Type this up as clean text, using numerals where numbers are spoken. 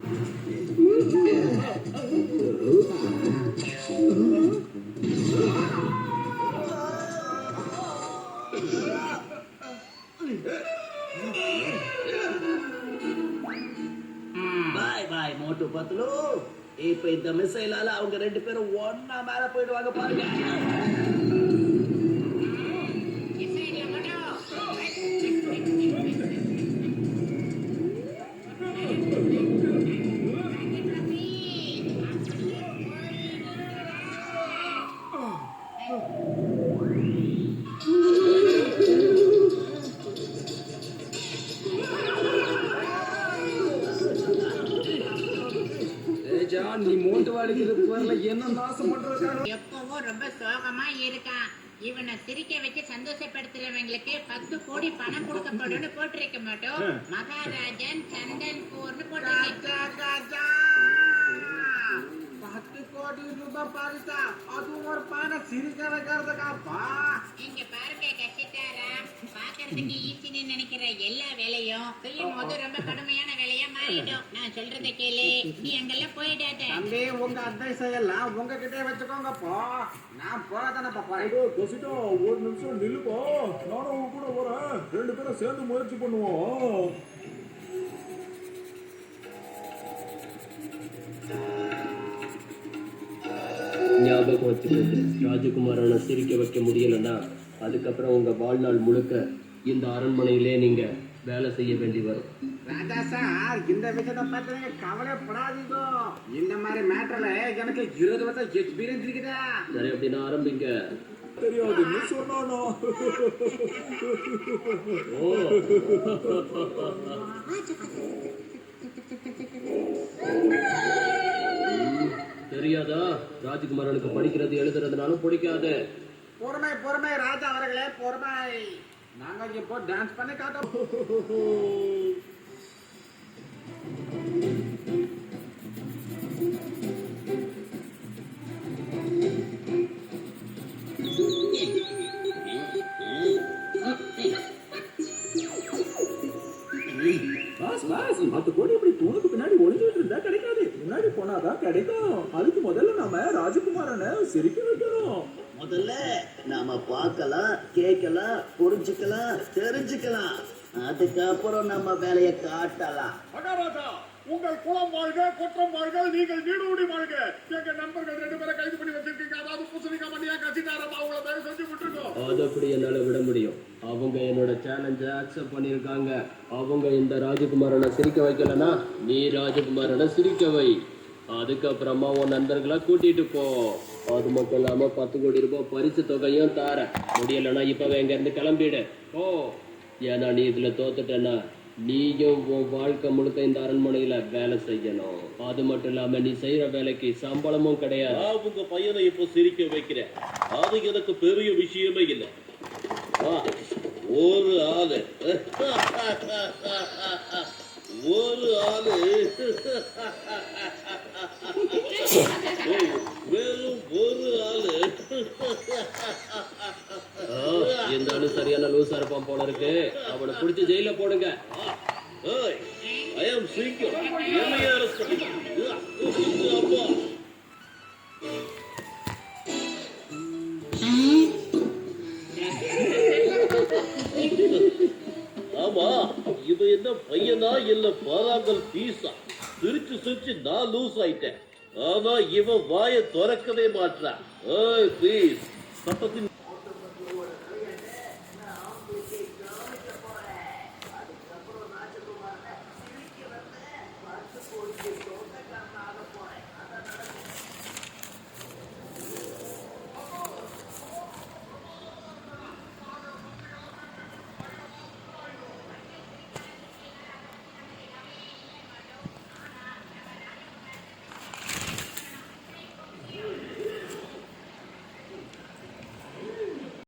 பாய் பாய் மோட்டு பத்துலு. இப்ப இந்த மிசைலால அவங்க ரெண்டு பேரும் ஒன்னா மேல போயிடுவாங்க பாருங்க. நீ மூட்டு வாடிக்கிறது வரல என்ன நாசம் பண்றதுக்காக எப்பவும் ரொம்ப சோகமா இருக்கான். இவனை சிரிக்க வச்சு சந்தோஷப்படுத்துறவங்களுக்கு 10 கோடி பணம் கொடுக்கப்படும் போட்டிருக்க மாட்டோம். மகாராஜன் சந்தன்பூர்னு போட்டிருக்க. 10 கோடி ரூபாய் பரிசா, அது ஒரு பண சிரிக்க வைக்கிறதுக்காப்பா. இங்க பாருங்க கசிதாரா, பாக்குறதுக்கு ஈஸின்னு நினைக்கிற எல்லா வேலையும் செய்யும் போது ரொம்ப கடுமையான வேலையா மாறிடும். நான் சொல்றதை கேளு, நீ அங்கெல்லாம் போயிடாத. தம்பி, உங்க அட்வைஸ் எல்லாம் உங்ககிட்டே வச்சுக்கோங்கப்பா. நான் போறதானே பாப்பா. ஒரு நிமிஷம் நில்லுப்பா, நானும் உங்க கூட வரேன். 2 பேரும் சேர்ந்து முயற்சி பண்ணுவோம். ஞாபகம் வச்சுக்கோங்க, ராஜகுமாரனை சிரிக்க வைக்க முடியலன்னா அதுக்கப்புறம் உங்க வாழ்நாள் முழுக்க இந்த அரண்மனையிலே நீங்க வேலை செய்ய வேண்டி வரும். ராஜா சார், இந்த விஷயத்தை பார்த்து நீங்க கவலைப்படாதீங்க. இந்த மாதிரி மேட்டர்ல எனக்கு 20 வருஷம் எக்ஸ்பீரியன்ஸ் இருக்குதா. சரி, அப்படின்னா ஆரம்பிங்க. தெரியாது நீ சொன்னானா? தெரியாதா? ராஜகுமாரனுக்கு படிக்கிறது எழுதுறதுனாலும் பிடிக்காது. பொறுமை பொறுமை ராஜா அவர்களே, பொறுமை. நாங்க இப்போ டான்ஸ் பண்ணி காட்டோம். பாஸ் 10 கோடி இப்படி தூணுக்கு பின்னாடி ஒளிஞ்சுட்டு இருந்தா கிடைக்காது. முன்னாடி போனாதான் கிடைக்கும். அதுக்கு முதல்ல நாம ராஜகுமாரனை சிரிக்க வைக்கணும். முதல்ல நாம பார்க்கலாம், கேட்கலாம், புரிஞ்சுக்கலாம், தெரிஞ்சுக்கலாம். அதுக்கப்புறம் நம்ம வேலையை காட்டலாம். மகாராஜா, உங்கள் குலம் வாழ்க, குற்றம் வாழ்க, நீங்கள் வீடு வாழ்க. எங்க நண்பர்கள் 2 பேரை கைது பண்ணி வச்சிருக்கீங்க. அதாவது பூசணிக்கா பண்ணியா கசிதாரமா, அவங்கள தயவு செஞ்சு விட்டுருக்கோம். அது அப்படி என்னால விட முடியும். அவங்க என்னோட சேலஞ்சை அக்செப்ட் பண்ணியிருக்காங்க. அவங்க இந்த ராஜகுமாரனை சிரிக்க வைக்கலன்னா நீ ராஜகுமாரனை சிரிக்க வை. அதுக்கப்புறமா உன் நண்பர்களை கூட்டிட்டு போ. அது மட்டும் இல்லாம 10 கோடி ரூபாய் பரிசு தொகையும் தார. முடியலன்னா இப்பவே எங்க இருந்து கிளம்பிடு ஓ. ஏன்னா நீ இதுல தோத்துட்டேன்னா நீயும் உன் வாழ்க்கை முழுக்க இந்த அரண்மனையில வேலை செய்யணும். அது மட்டும் இல்லாம நீ செய்யற வேலைக்கு சம்பளமும் கிடையாது. உங்க பையனை இப்போ சிரிக்க வைக்கிறேன். அது எனக்கு பெரிய விஷயமே இல்லை. ஒரு ஆளு வெறும் ஒரு ஆளு இருந்தாலும் சரியான லூசா இருப்பான் போல இருக்கு. அவனை பிடிச்சி ஜெயில போடுங்க. I am single. என்னையா அப்பா ஆமா, இது என்ன பையனா இல்ல பாராங்கல் பீஸா? சிரிச்சு சிரிச்சு நான் லூஸ் ஆயிட்டேன். ஆனா இவன் வாயை திறக்கவே மாட்டான். ப்ளீஸ், சட்டத்தின்